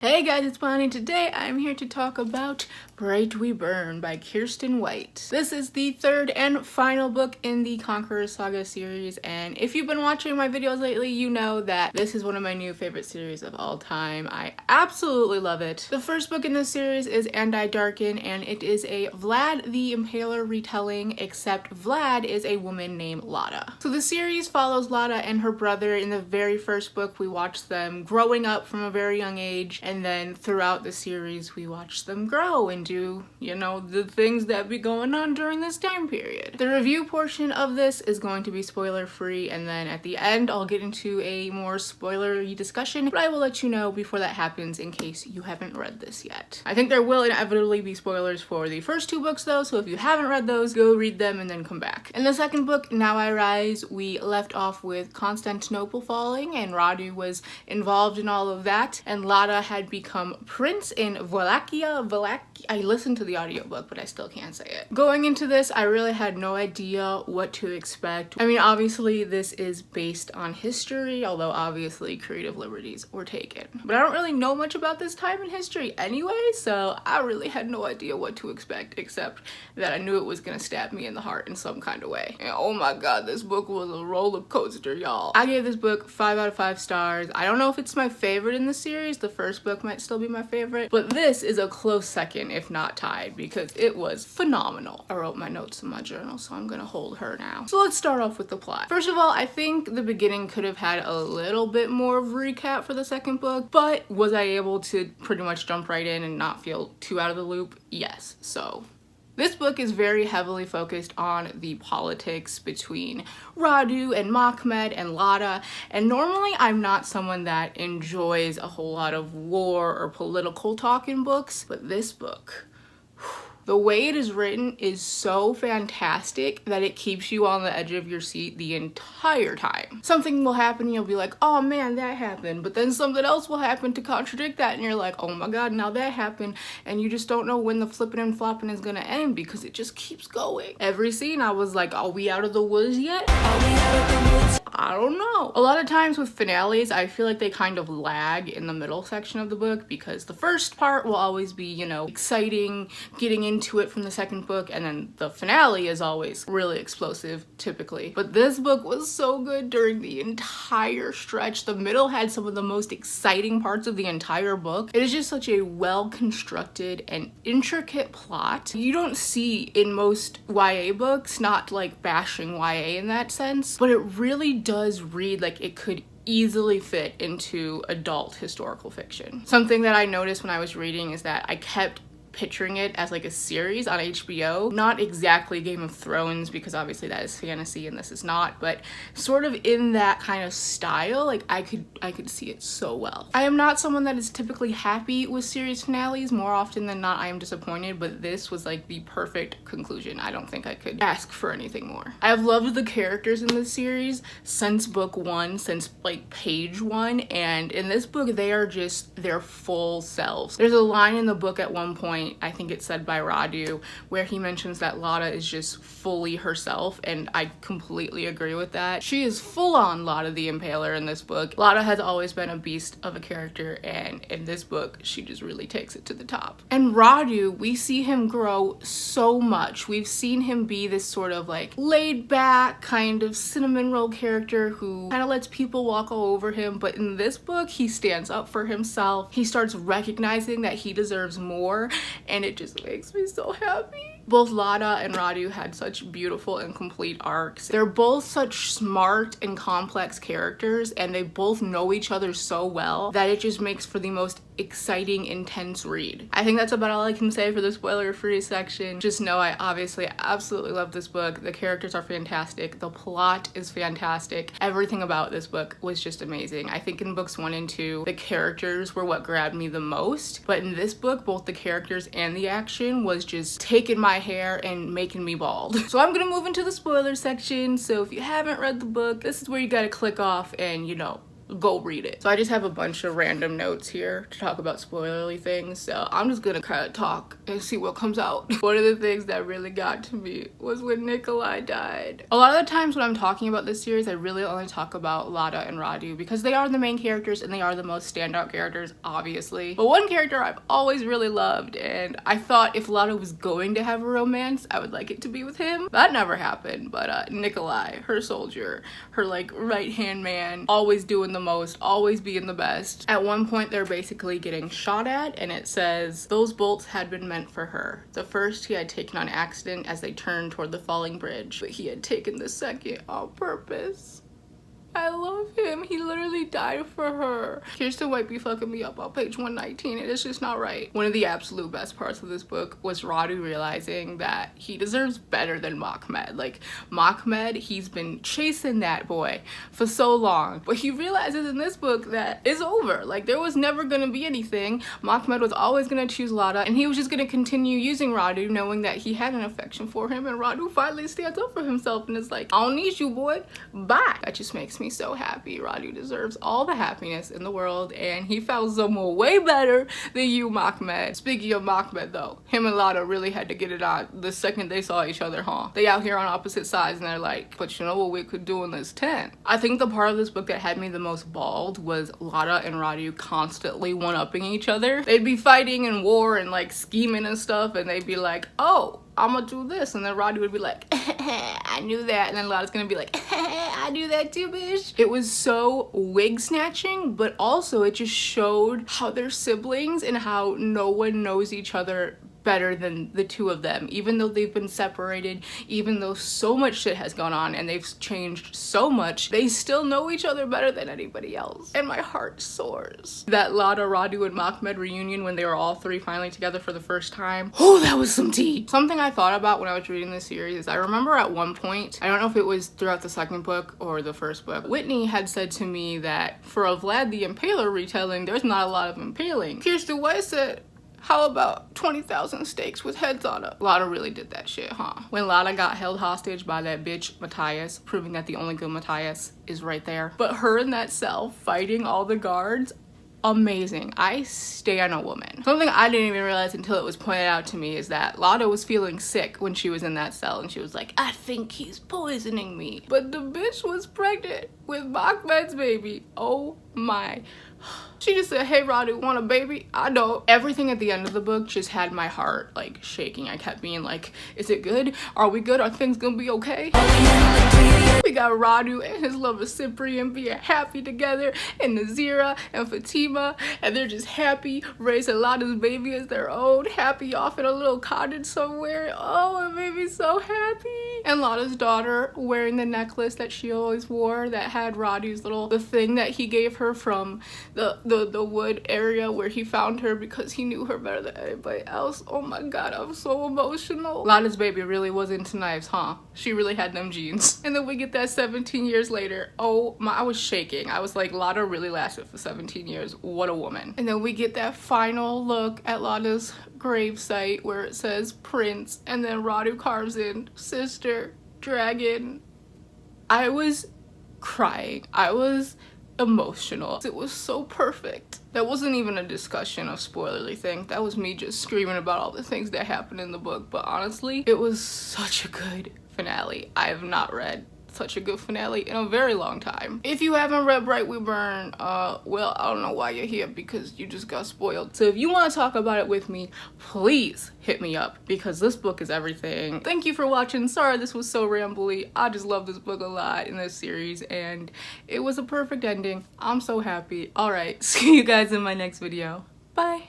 Hey guys, it's Bonnie. Today I'm here to talk about Bright We Burn by Kiersten White. This is the third and final book in the Conquerors saga series, and if you've been watching my videos lately, you know that this is one of my new favorite series of all time. I absolutely love it. The first book in this series is And I Darken, and it is a Vlad the Impaler retelling, except Vlad is a woman named Lada. So the series follows Lada and her brother. In the very first book, we watch them growing up from a very young age, and then throughout the series we watch them grow and do, you know, the things that be going on during this time period. The review portion of this is going to be spoiler free, and then at the end I'll get into a more spoilery discussion, but I will let you know before that happens in case you haven't read this yet. I think there will inevitably be spoilers for the first two books though, so if you haven't read those, go read them and then come back. In the second book, Now I Rise, we left off with Constantinople falling, and Radu was involved in all of that, and Lada had become prince in Wallachia. I listened to the audiobook, but I still can't say it. Going into this, I really had no idea what to expect. I mean, obviously this is based on history, although obviously creative liberties were taken. But I don't really know much about this time in history anyway, so I really had no idea what to expect, except that I knew it was gonna stab me in the heart in some kind of way. And oh my god, this book was a roller coaster, y'all. I gave this book 5 out of 5 stars. I don't know if it's my favorite in the series. The first book might still be my favorite, but this is a close second, if not tied, because it was phenomenal. I wrote my notes in my journal, so I'm gonna hold her now. So let's start off with the plot. First of all, I think the beginning could have had a little bit more of a recap for the second book, but was I able to pretty much jump right in and not feel too out of the loop? Yes. So this book is very heavily focused on the politics between Radu and Mahmed and Lada, and normally I'm not someone that enjoys a whole lot of war or political talk in books, but this book, the way it is written is so fantastic that it keeps you on the edge of your seat the entire time. Something will happen and you'll be like, oh man, that happened, but then something else will happen to contradict that and you're like, oh my god, now that happened, and you just don't know when the flipping and flopping is gonna end because it just keeps going. Every scene I was like, are we out of the woods yet? Are we out of the woods? I don't know. A lot of times with finales, I feel like they kind of lag in the middle section of the book because the first part will always be, you know, exciting, getting into it from the second book, and then the finale is always really explosive typically. But this book was so good during the entire stretch. The middle had some of the most exciting parts of the entire book. It is just such a well-constructed and intricate plot you don't see in most YA books, not like bashing YA in that sense, but it really does read like it could easily fit into adult historical fiction. Something that I noticed when I was reading is that I kept picturing it as like a series on HBO, not exactly Game of Thrones because obviously that is fantasy and this is not, but sort of in that kind of style. Like I could see it so well. I am not someone that is typically happy with series finales. More often than not I am disappointed, but this was like the perfect conclusion. I don't think I could ask for anything more. I have loved the characters in this series since book 1, since like page 1, and in this book they are just their full selves. There's a line in the book at one point, I think it's said by Radu, where he mentions that Lada is just fully herself, and I completely agree with that. She is full on Lada the Impaler in this book. Lada has always been a beast of a character, and in this book she just really takes it to the top. And Radu, we see him grow so much. We've seen him be this sort of like laid back kind of cinnamon roll character who kind of lets people walk all over him, but in this book he stands up for himself. He starts recognizing that he deserves more, and it just makes me so happy. Both Lada and Radu had such beautiful and complete arcs. They're both such smart and complex characters, and they both know each other so well that it just makes for the most exciting, intense read. I think that's about all I can say for the spoiler-free section. Just know I obviously absolutely love this book. The characters are fantastic. The plot is fantastic. Everything about this book was just amazing. I think in books 1 and 2, the characters were what grabbed me the most, but in this book, both the characters and the action was just taking my hair and making me bald. So I'm gonna move into the spoiler section, so if you haven't read the book, this is where you gotta click off and, you know, go read it. So I just have a bunch of random notes here to talk about spoilerly things, so I'm just gonna kind of talk and see what comes out. One of the things that really got to me was when Nikolai died. A lot of the times when I'm talking about this series, I really only talk about Lada and Radu because they are the main characters and they are the most standout characters, obviously. But one character I've always really loved, and I thought if Lada was going to have a romance, I would like it to be with him. That never happened, but Nikolai, her soldier, her like right-hand man, always doing the most, always being the best. At one point they're basically getting shot at and it says those bolts had been meant for her. The first he had taken on accident as they turned toward the falling bridge, but he had taken the second on purpose. I love him. He literally died for her. Kiersten might be fucking me up on page 119 and it's just not right. One of the absolute best parts of this book was Radu realizing that he deserves better than Mahmed. Like, Mahmed, he's been chasing that boy for so long, but he realizes in this book that it's over. Like, there was never gonna be anything. Mahmed was always gonna choose Lada and he was just gonna continue using Radu, knowing that he had an affection for him, and Radu finally stands up for himself and is like, I don't need you, boy, bye. That just makes me so happy. Radu deserves all the happiness in the world and he found someone way better than you, Mahmed. Speaking of Mahmed though, him and Lada really had to get it on the second they saw each other, huh? They out here on opposite sides and they're like, but you know what we could do in this tent? I think the part of this book that had me the most bald was Lada and Radu constantly one-upping each other. They'd be fighting in war and like scheming and stuff and they'd be like, oh, I'm gonna do this, and then Roddy would be like, I knew that, and then Lada's gonna be like, I knew that too, bitch. It was so wig snatching, but also it just showed how they're siblings and how no one knows each other better than the two of them, even though they've been separated, even though so much shit has gone on and they've changed so much, they still know each other better than anybody else, and my heart soars. That Lada, Radu, and Mahmed reunion when they were all three finally together for the first time, oh, that was some tea. Something I thought about when I was reading this series is I remember at one point, I don't know if it was throughout the second book or the first book, Whitney had said to me that for a Vlad the Impaler retelling, there's not a lot of impaling. Kiersten White said, how about 20,000 steaks with heads on it? Lada really did that shit, huh? When Lada got held hostage by that bitch Matthias, proving that the only good Matthias is right there. But her in that cell fighting all the guards, amazing. I stan a woman. Something I didn't even realize until it was pointed out to me is that Lada was feeling sick when she was in that cell and she was like, I think he's poisoning me. But the bitch was pregnant with Mahmed's baby. Oh my. She just said, hey Radu, want a baby? I don't. Everything at the end of the book just had my heart like shaking. I kept being like, is it good? Are we good? Are things gonna be okay? We got Radu and his lover Cyprian being happy together, and Nazira and Fatima, and they're just happy, raising Lada's baby as their own, happy off in a little cottage somewhere. Oh, it made me so happy. And Lada's daughter wearing the necklace that she always wore that had Radu's the thing that he gave her from the wood area where he found her because he knew her better than anybody else. Oh my god, I'm so emotional. Lada's baby really was into knives, huh? She really had them genes. And then we get that 17 years later. Oh my, I was shaking. I was like, Lada really lasted for 17 years. What a woman. And then we get that final look at Lada's gravesite where it says Prince, and then Radu carves in sister, dragon. I was crying. I was emotional. It was so perfect. That wasn't even a discussion of spoilerly things. That was me just screaming about all the things that happened in the book. But honestly, it was such a good finale. I have not read such a good finale in a very long time. If you haven't read Bright We Burn, well, I don't know why you're here, because you just got spoiled. So if you want to talk about it with me, please hit me up, because this book is everything. Thank you for watching. Sorry this was so rambly. I just love this book a lot in this series, and it was a perfect ending. I'm so happy. All right, see you guys in my next video. Bye.